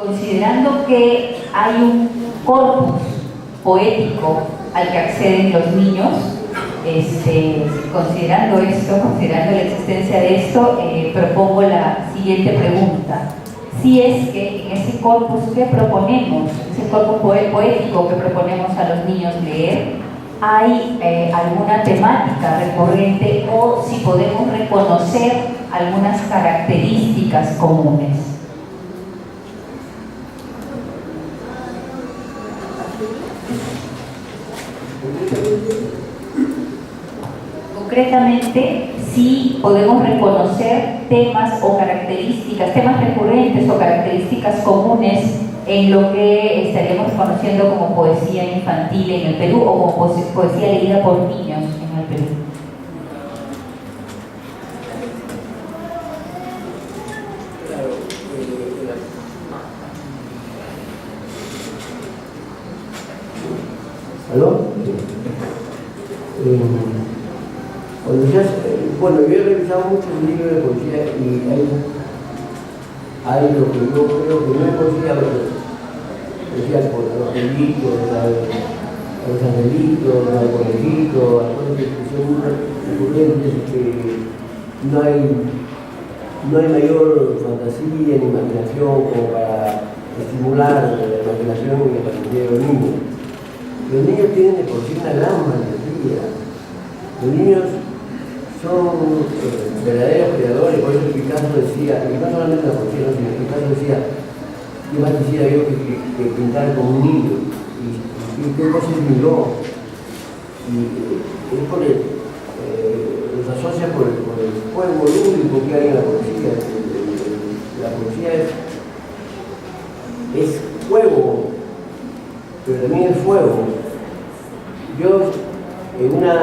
considerando que hay un corpus poético al que acceden los niños, considerando la existencia de esto, propongo la siguiente pregunta. Si es que en ese corpus que proponemos, ese corpus poético que proponemos a los niños leer, hay alguna temática recurrente o si podemos reconocer algunas características comunes. Concretamente, si podemos reconocer temas o características, temas recurrentes o características comunes en lo que estaríamos conociendo como poesía infantil en el Perú o como poesía leída por niños en el Perú. ¿Aló? Bueno, yo he revisado muchos libros de poesía y hay lo que yo creo que no es poesía, poesía por los angelitos, los angelitos, los conejitos, cosas que son recurrentes, que no hay mayor fantasía ni imaginación como para estimular la imaginación y la fantasía de los niños. Los niños tienen de por sí una gran fantasía. Los niños son verdaderos creadores, por eso Picasso decía, y no solamente la poesía, sino que Picasso decía, ¿qué más quisiera yo que pintar como un niño? Y qué cosas miró. Y es por los asocia por el fuego lúdico que hay en la poesía. La poesía es fuego, pero también es fuego. Yo, en una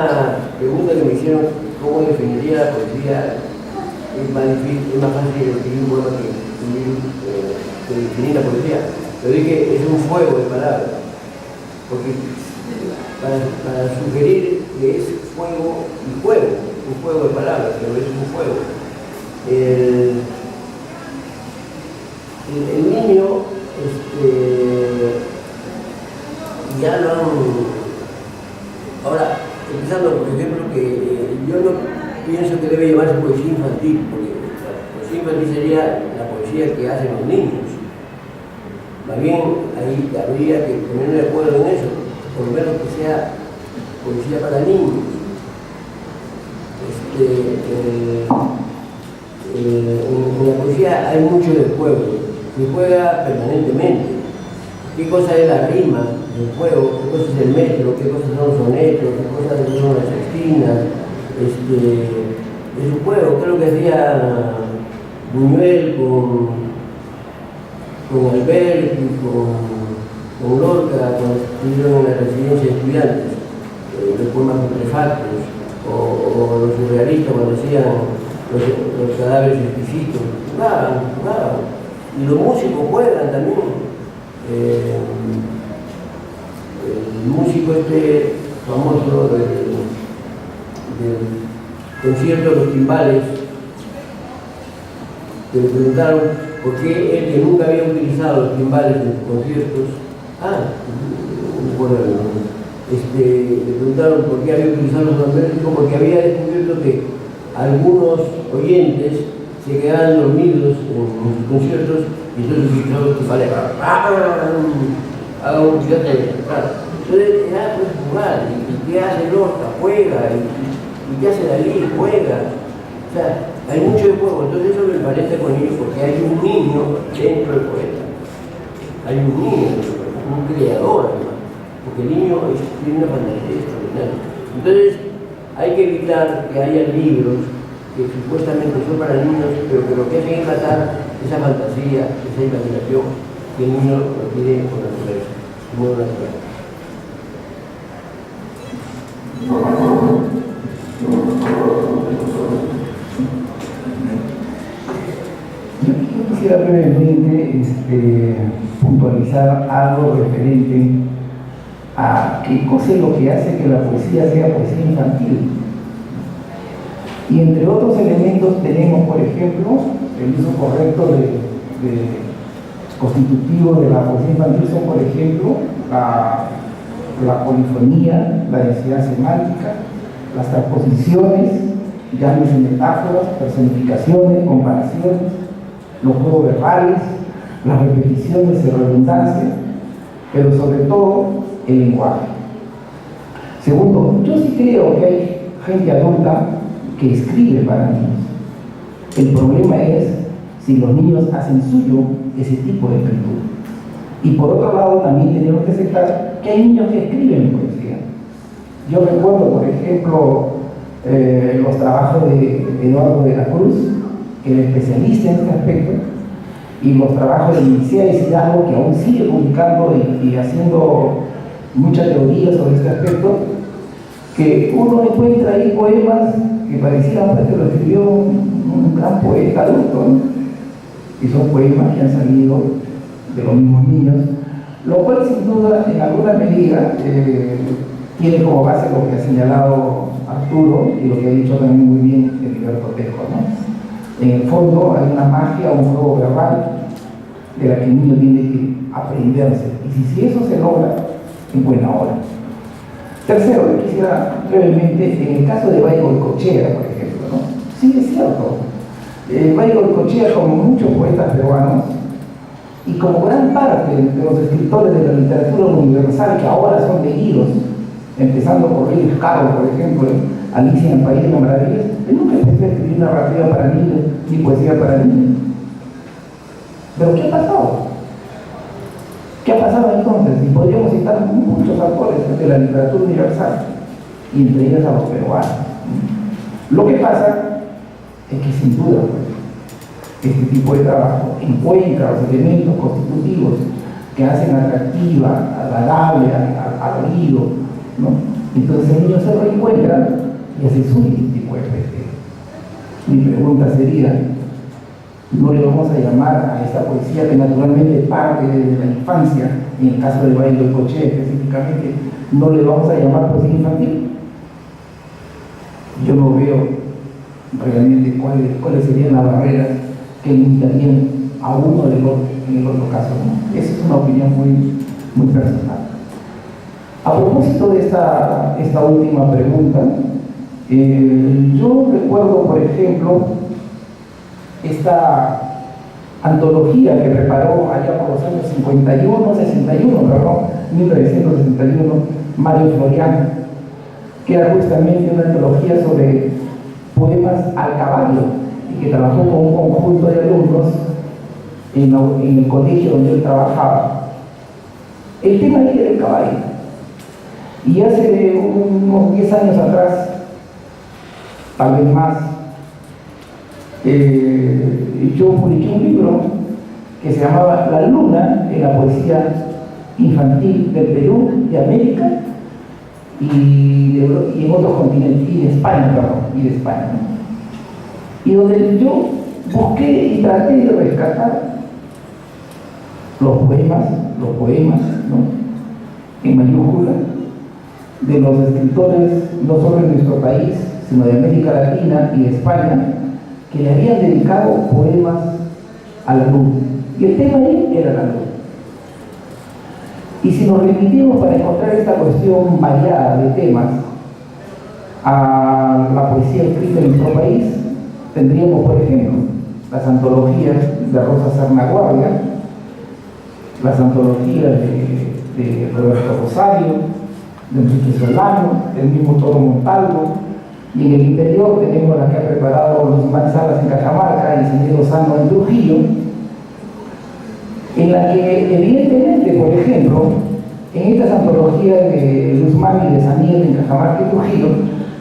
pregunta que me hicieron, ¿cómo definiría la poesía? Es más fácil escribir un poema que definir la poesía. Yo dije, es un fuego de palabras, porque para sugerir que es fuego y fuego, un fuego de palabras, pero es un fuego. El niño, ya lo han... Ahora, empezando, por ejemplo, que yo no pienso que debe llamarse poesía infantil, porque la poesía infantil sería la poesía que hacen los niños. Más bien, ahí habría que ponerme de acuerdo en eso, por lo menos que sea poesía para niños. En la poesía hay mucho de juego, se juega permanentemente. ¿Qué cosa es la rima del juego? ¿Qué cosa es el metro? ¿Qué cosas son los sonetos? ¿Qué cosas son las sextinas? Es un juego, creo que hacía Buñuel con Alberti, con Lorca, cuando estuvieron en la residencia de estudiantes, los poemas putrefactos, o los surrealistas cuando hacían los cadáveres exquisitos. Jugaban. Y los músicos juegan también. El músico famoso del concierto de los timbales, que le preguntaron por qué él, que nunca había utilizado los timbales en sus conciertos, le preguntaron por qué había utilizado los timbales, porque había descubierto que algunos oyentes se quedaban dormidos en sus conciertos y entonces utilizaba los timbales haga un teatro de claro. Entonces ya puedes jugar, y qué hace Lorca, juega, y qué hace Dalí, juega. O sea, hay mucho de juego, entonces eso me parece con ellos porque hay un niño dentro del poeta. Hay un niño, un creador además, porque el niño tiene una fantasía extraordinaria. Entonces hay que evitar que haya libros que supuestamente son para niños, pero que lo que hacen es matar esa fantasía, esa imaginación que el niño lo tiene por naturaleza, de modo natural. Yo quisiera brevemente puntualizar algo referente a qué cosa es lo que hace que la poesía sea poesía infantil. Y entre otros elementos tenemos, por ejemplo, el uso correcto constitutivos de la poesía infantil son, por ejemplo, la polifonía, la densidad semántica, las transposiciones, llámese metáforas, personificaciones, comparaciones, los juegos verbales, las repeticiones y redundancia, pero sobre todo el lenguaje. Segundo, yo sí creo que hay gente adulta que escribe para niños. El problema es si los niños hacen suyo ese tipo de escritura. Y por otro lado también tenemos que aceptar que hay niños que escriben poesía. Yo recuerdo, por ejemplo, los trabajos de Eduardo de la Cruz, que era especialista en este aspecto, y los trabajos de Misael Hidalgo, que aún sigue publicando y haciendo mucha teoría sobre este aspecto, que uno encuentra ahí poemas que parecían que lo escribió un gran poeta adulto, ¿no? Y son poemas que han salido de los mismos niños, lo cual sin duda en alguna medida tiene como base lo que ha señalado Arturo y lo que ha dicho también muy bien Heriberto Tejo, ¿no? En el fondo hay una magia, un juego verbal de la que el niño tiene que aprenderse, y si eso se logra, en buena hora. Tercero, yo quisiera brevemente, en el caso de Bayo Goicoechea, por ejemplo, ¿no? Sí es cierto, Bayo Goicoechea, como muchos poetas peruanos, y como gran parte de los escritores de la literatura universal que ahora son leídos, empezando por Lewis Carroll, por ejemplo, Alicia en el País de las Maravillas, él nunca empezó a escribir narrativa para niños ni poesía para niños. ¿Pero qué ha pasado? ¿Qué ha pasado entonces? Y podríamos citar muchos autores de la literatura universal, y entre ellos a los peruanos. Lo que pasa es que sin duda, pues, este tipo de trabajo encuentra los elementos constitutivos que hacen atractiva, agradable al oído, ¿no? Entonces el niño se lo encuentra y hace suyo este tipo de poesía. Mi pregunta sería, ¿no le vamos a llamar a esta poesía que naturalmente parte desde la infancia, en el caso de Bayo Goicoechea específicamente, no le vamos a llamar poesía infantil? Yo no veo realmente cuáles serían las barreras que limitarían a uno del otro, en el otro caso, ¿no? Esa es una opinión muy personal. A propósito de esta última pregunta, yo recuerdo, por ejemplo, esta antología que preparó allá por los años 1961, Mario Floriano, que era justamente una antología sobre poemas al caballo, y que trabajó con un conjunto de alumnos en el colegio donde él trabajaba. El tema ahí era el caballo. Y hace unos 10 años atrás, tal vez más, yo publiqué un libro que se llamaba La Luna en la poesía infantil del Perú, de América y en otros continentes, y de España, ¿no? Y donde yo busqué y traté de rescatar los poemas, ¿no? En mayúscula, de los escritores, no solo de nuestro país, sino de América Latina y de España, que le habían dedicado poemas a la luna. Y el tema ahí era la luna. Y si nos remitimos para encontrar esta cuestión variada de temas a la poesía escrita en nuestro país, tendríamos, por ejemplo, las antologías de Rosa Sernaguardia, las antologías de Roberto Rosario, de Enrique Solano, del mismo Toro Montalvo, y en el interior tenemos la que ha preparado los Salas en Cajamarca y el señor Lozano en Trujillo, en la que evidentemente, por ejemplo, en estas antologías de Guzmán y de Saniel en Cajamarca y Trujillo,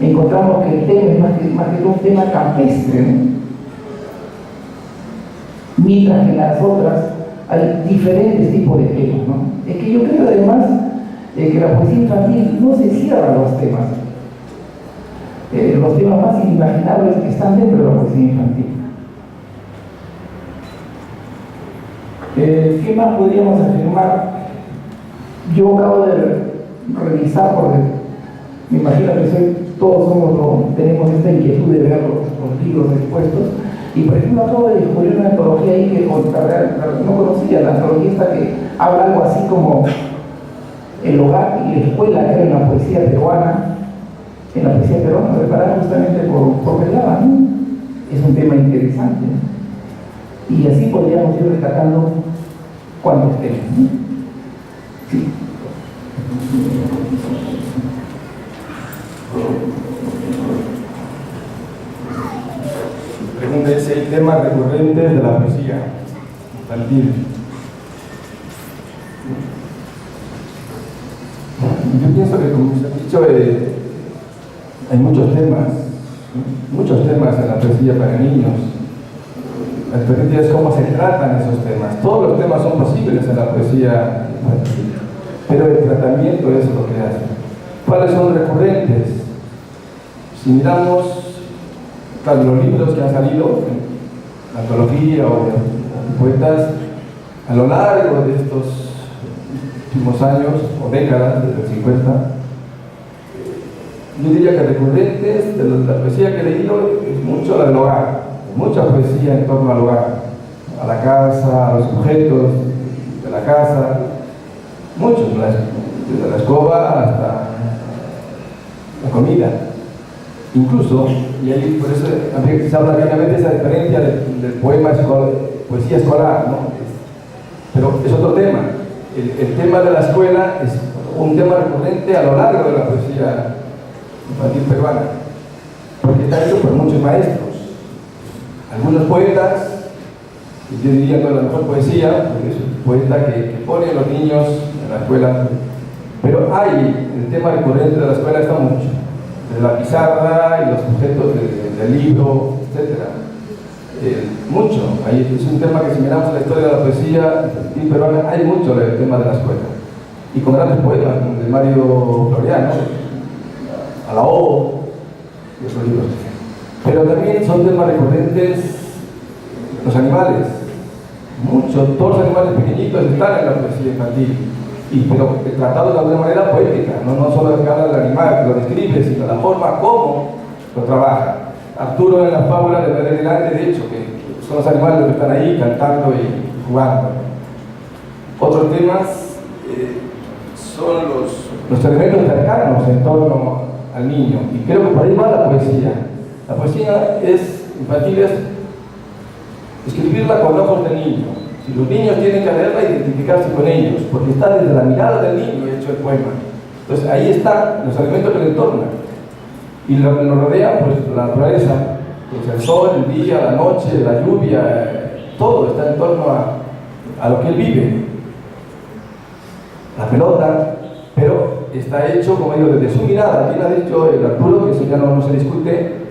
encontramos que el tema es más que un tema campestre, ¿no? Mientras que en las otras hay diferentes tipos de temas, ¿no? Es que yo creo además que la poesía infantil no se cierra a los temas. Los temas más inimaginables que están dentro de la poesía infantil. ¿Qué más podríamos afirmar? Yo acabo de revisar, porque me imagino que todos tenemos esta inquietud de ver los libros expuestos, Y por ejemplo, acabo de descubrir una antología ahí que no conocía, la antología esta que habla algo así como el hogar y la escuela, que era en la poesía peruana, preparada justamente por Velada, ¿no? Es un tema interesante, ¿no? Y así podríamos ir rescatando cuantos temas, ¿no? Sí. Pregunta es el tema recurrente de la poesía infantil. Yo pienso que, como se ha dicho, hay muchos temas en la poesía para niños. La diferencia es cómo se tratan esos temas. Todos los temas son posibles en la poesía infantil, pero el tratamiento es lo que hace. ¿Cuáles son recurrentes? Si miramos los libros que han salido, la antología o de poetas, a lo largo de estos últimos años o décadas, desde el 50, yo diría que recurrentes de la poesía que he leído es mucho la del hogar, mucha poesía en torno al hogar, a la casa, a los objetos de la casa, muchos, desde la escoba hasta la comida. Incluso, y ahí por eso se habla claramente esa diferencia del poema poesía escolar, ¿no? Pero es otro tema. El tema de la escuela es un tema recurrente a lo largo de la poesía infantil peruana, porque está hecho por muchos maestros, algunos poetas, yo diría que la mejor poesía, porque es un poeta que pone a los niños en la escuela, pero hay, el tema recurrente de la escuela está mucho, de la pizarra y los objetos del libro, etc. Mucho, ahí es un tema que si miramos la historia de la poesía infantil peruana, hay mucho del tema de la escuela, y con grandes poetas, como el de Mario Floriano, a la O y otros libros. Pero también son temas recurrentes los animales. Todos los animales pequeñitos están en la poesía infantil, pero tratados de alguna manera poética, no solo que habla del animal, que lo describe, sino la forma como lo trabaja. Arturo en la fábula de Pedro Grande, de hecho, que son los animales que están ahí cantando y jugando. Otros temas son los elementos cercanos en torno al niño, y creo que por ahí va la poesía. La poesía infantil es escribirla con ojos del niño. Si los niños tienen que leerla e identificarse con ellos, porque está desde la mirada del niño hecho el poema. Entonces ahí están los elementos que le entornan. Y lo que nos rodea, pues la naturaleza, pues el sol, el día, la noche, la lluvia, todo está en torno a lo que él vive. La pelota, pero está hecho, como digo, desde su mirada. Bien ha dicho el Arturo, que eso ya no se discute,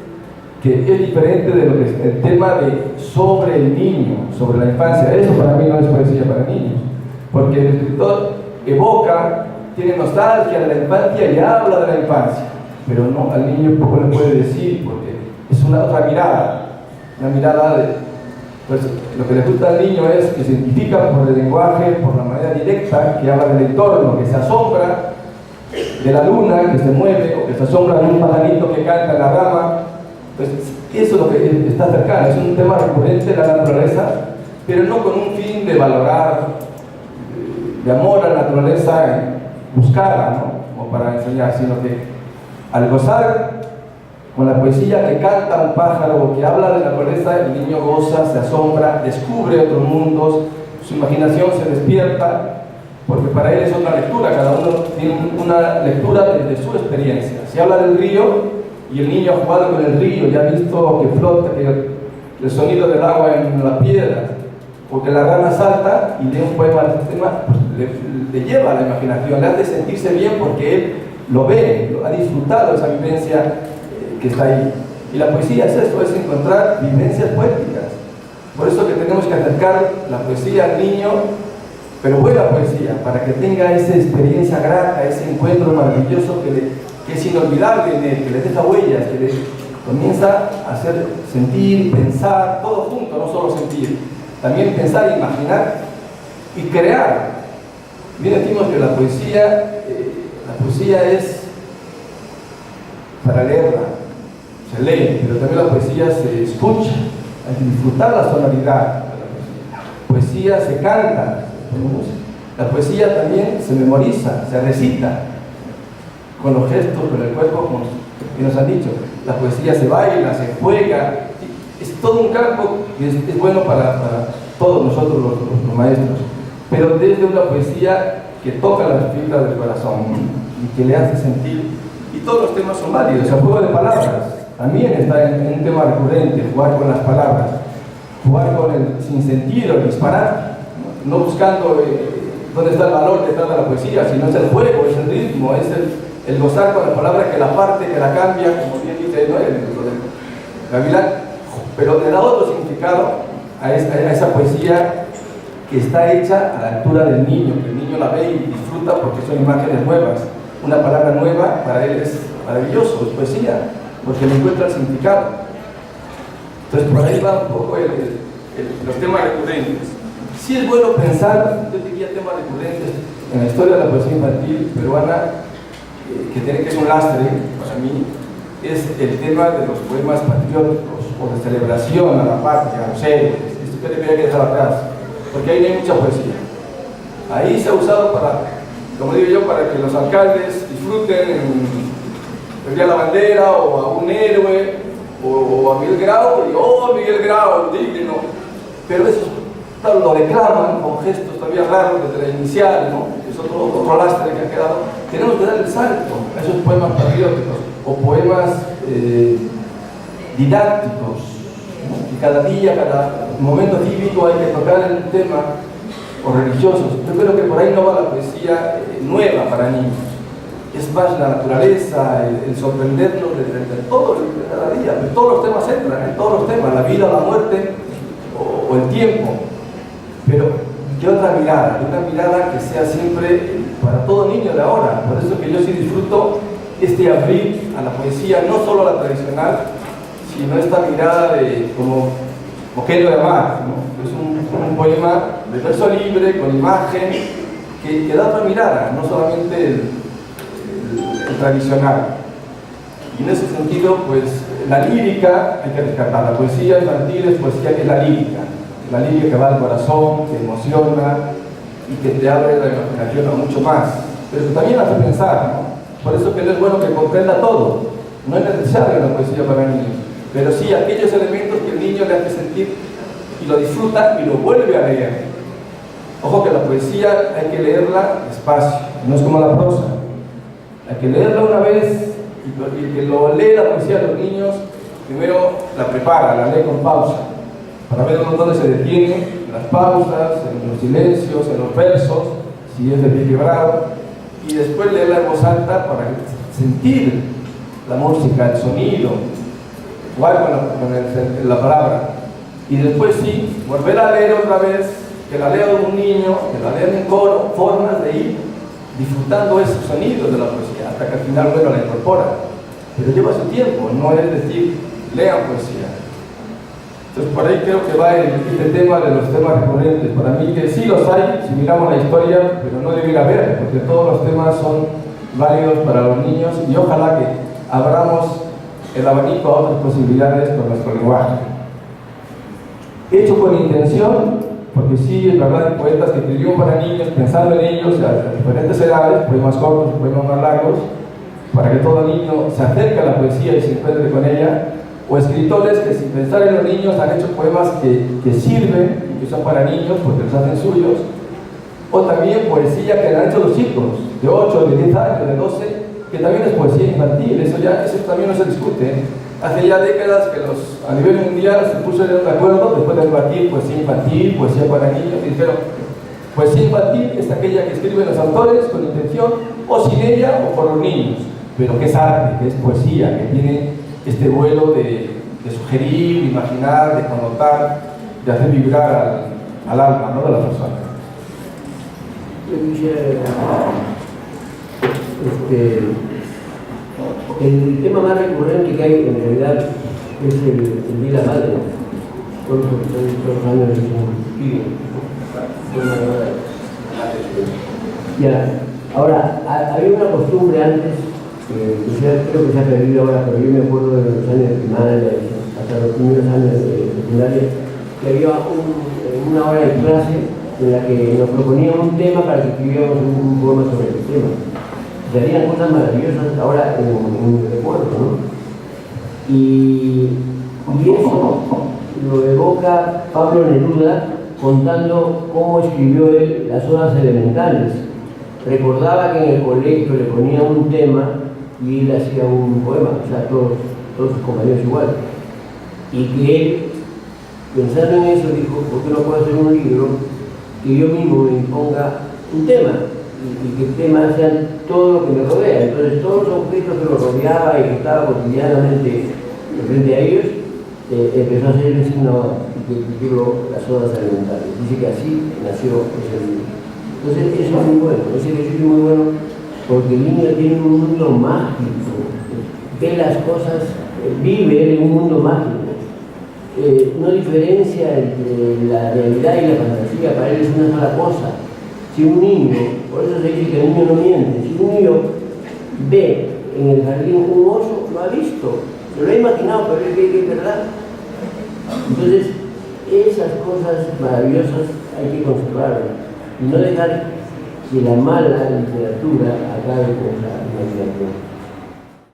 que es diferente de lo que es el tema de sobre el niño, sobre la infancia. Eso para mí no es poesía para niños, porque el escritor evoca, tiene nostalgia de la infancia y habla de la infancia, pero no, al niño poco le puede decir, porque es una otra mirada, una mirada de, pues lo que le gusta al niño es que se identifica por el lenguaje, por la manera directa, que habla del entorno, que se asombra de la luna que se mueve, o que se asombra de un pajarito que canta en la rama. Pues eso es lo que está cercano, es un tema recurrente de la naturaleza, pero no con un fin de valorar, de amor a la naturaleza, buscarla, ¿no? Como para enseñar, sino que al gozar con la poesía que canta un pájaro o que habla de la naturaleza, el niño goza, se asombra, descubre otros mundos, su imaginación se despierta, porque para él es otra lectura, cada uno tiene una lectura desde su experiencia. Si habla del río, y el niño ha jugado con el río y ha visto que flota, que el sonido del agua en las piedras, o que la rana salta y lee un poema de este tema, pues le lleva a la imaginación, le hace sentirse bien porque él lo ve, ha disfrutado esa vivencia que está ahí. Y la poesía es eso, es encontrar vivencias poéticas. Por eso que tenemos que acercar la poesía al niño, pero buena poesía, para que tenga esa experiencia grata, ese encuentro maravilloso que es inolvidable en él, que le deja huellas, que le comienza a hacer sentir, pensar, todo junto, no solo sentir, también pensar, imaginar y crear. Bien decimos que la poesía es para leerla, se lee, pero también la poesía se escucha, hay que disfrutar la sonoridad de la poesía. Poesía se canta, la poesía también se memoriza, se recita con los gestos, con el cuerpo, como que nos han dicho. La poesía se baila, se juega, es todo un campo que es bueno para todos nosotros los maestros, pero desde una poesía que toca las fibras del corazón y que le hace sentir, y todos los temas son válidos. El juego de palabras también está en un tema recurrente, jugar con las palabras, jugar con el sinsentido, el disparate, no buscando dónde está el valor detrás de la poesía, sino es el juego, es el ritmo, es el gozar con la palabra que la parte, que la cambia, como bien dice, ¿no?, el Gavilán, pero le da otro significado a esa poesía que está hecha a la altura del niño, que el niño la ve y disfruta porque son imágenes nuevas. Una palabra nueva para él es maravilloso, es poesía, porque le encuentra el significado. Entonces por ahí va un poco los temas recurrentes. Sí es bueno pensar, yo diría, temas recurrentes en la historia de la poesía infantil peruana, que es un lastre para mí, es el tema de los poemas patrióticos o de celebración a la patria, a los héroes. Esto que debería que dejar atrás, porque ahí no hay mucha poesía. Ahí se ha usado para, como digo yo, para que los alcaldes disfruten el día de la bandera, o a un héroe, o a Miguel Grau, y oh, Miguel Grau, digno. Pero eso lo declaman con gestos todavía raros desde la inicial, ¿no? Es otro lastre que ha quedado. Tenemos que dar el salto a esos poemas patrióticos o poemas didácticos, ¿no? Que cada día, cada momento cívico hay que tocar el tema, o religiosos. Yo creo que por ahí no va la poesía nueva para niños. Es más la naturaleza, el sorprendernos de todo, de cada día. De todos los temas entran, en todos los temas, la vida, la muerte o el tiempo. Pero de otra mirada, que sea siempre para todo niño de ahora. Por eso que yo sí disfruto este abrir a la poesía, no solo a la tradicional, sino esta mirada de como Moquero de Mar, ¿no? Es un poema de verso libre, con imagen, que da otra mirada, no solamente el tradicional. Y en ese sentido, pues, la lírica hay que rescatar. La poesía infantil es poesía que es la lírica que va al corazón, que emociona y que te abre la imaginación a mucho más, pero que también hace pensar, ¿no? Por eso que no es bueno que comprenda todo, no es necesaria la poesía para niños, pero sí aquellos elementos que el niño le hace sentir y lo disfruta y lo vuelve a leer. Ojo que la poesía hay que leerla despacio, no es como la prosa, hay que leerla una vez, y el que lo lee la poesía a los niños, primero la prepara, la lee con pausa, para ver dónde se detiene, en las pausas, en los silencios, en los versos, si es de pie quebrado, y después leerla en voz alta para sentir la música, el sonido, jugar con la palabra, y después sí, volver a leer otra vez, que la lea un niño, que la lea en coro, formas de ir disfrutando esos sonidos de la poesía, hasta que al final, bueno, la incorpora. Pero lleva su tiempo, no es decir, lean poesía. Entonces por ahí creo que va este tema de los temas recurrentes. Para mí que sí los hay, si miramos la historia, pero no debería haber, porque todos los temas son válidos para los niños y ojalá que abramos el abanico a otras posibilidades con nuestro lenguaje. Hecho con intención, porque sí, es verdad, hay poetas que escribieron para niños, pensando en ellos a diferentes edades, poemas cortos, poemas más largos, para que todo niño se acerque a la poesía y se encuentre con ella, o escritores que sin pensar en los niños han hecho poemas que sirven y que son para niños porque los hacen suyos, o también poesía que han hecho los chicos de 8, de 10 años, de 12, que también es poesía infantil. Eso también no se discute, ¿eh? Hace ya décadas que a nivel mundial se pusieron de acuerdo después de debatir poesía infantil, poesía para niños, y dijeron, poesía infantil es aquella que escriben los autores con intención, o sin ella o por los niños, pero que es arte, que es poesía, que tiene este vuelo de sugerir, de imaginar, de connotar, de hacer vibrar al alma, ¿no?, de la persona. Yo quisiera, el tema más recurrente que hay en realidad es el Día de la Madre. Todos los años es un ya. Ahora, había una costumbre antes, creo que se ha perdido ahora, pero yo me acuerdo de los años de primaria, hasta los primeros años de secundaria, que había una hora de clase en la que nos proponían un tema para que escribiéramos un poema sobre el tema. Se harían cosas maravillosas ahora en mi recuerdo, ¿no? Y eso lo evoca Pablo Neruda contando cómo escribió él las odas elementales. Recordaba que en el colegio le ponían un tema y él hacía un poema, o sea, todos sus compañeros igual. Y que él, pensando en eso, dijo, ¿por qué no puedo hacer un libro que yo mismo me imponga un tema? Y que el tema sea todo lo que me rodea. Entonces, todos los objetos que lo rodeaba y que estaba cotidianamente frente a ellos, empezó a hacer el signo y que tituló Las odas elementales. Dice que así nació ese libro. Entonces, eso es muy bueno, ese ejercicio es muy bueno porque el niño tiene un mundo mágico, ve las cosas, vive en un mundo mágico. No diferencia entre la realidad y la fantasía, para él es una sola cosa. Si un niño, por eso se dice que el niño no miente, si un niño ve en el jardín un oso, lo ha visto, se lo ha imaginado, pero él cree que es verdad. Entonces, esas cosas maravillosas hay que conservarlas y no dejar que la mala literatura acabe con la imaginación.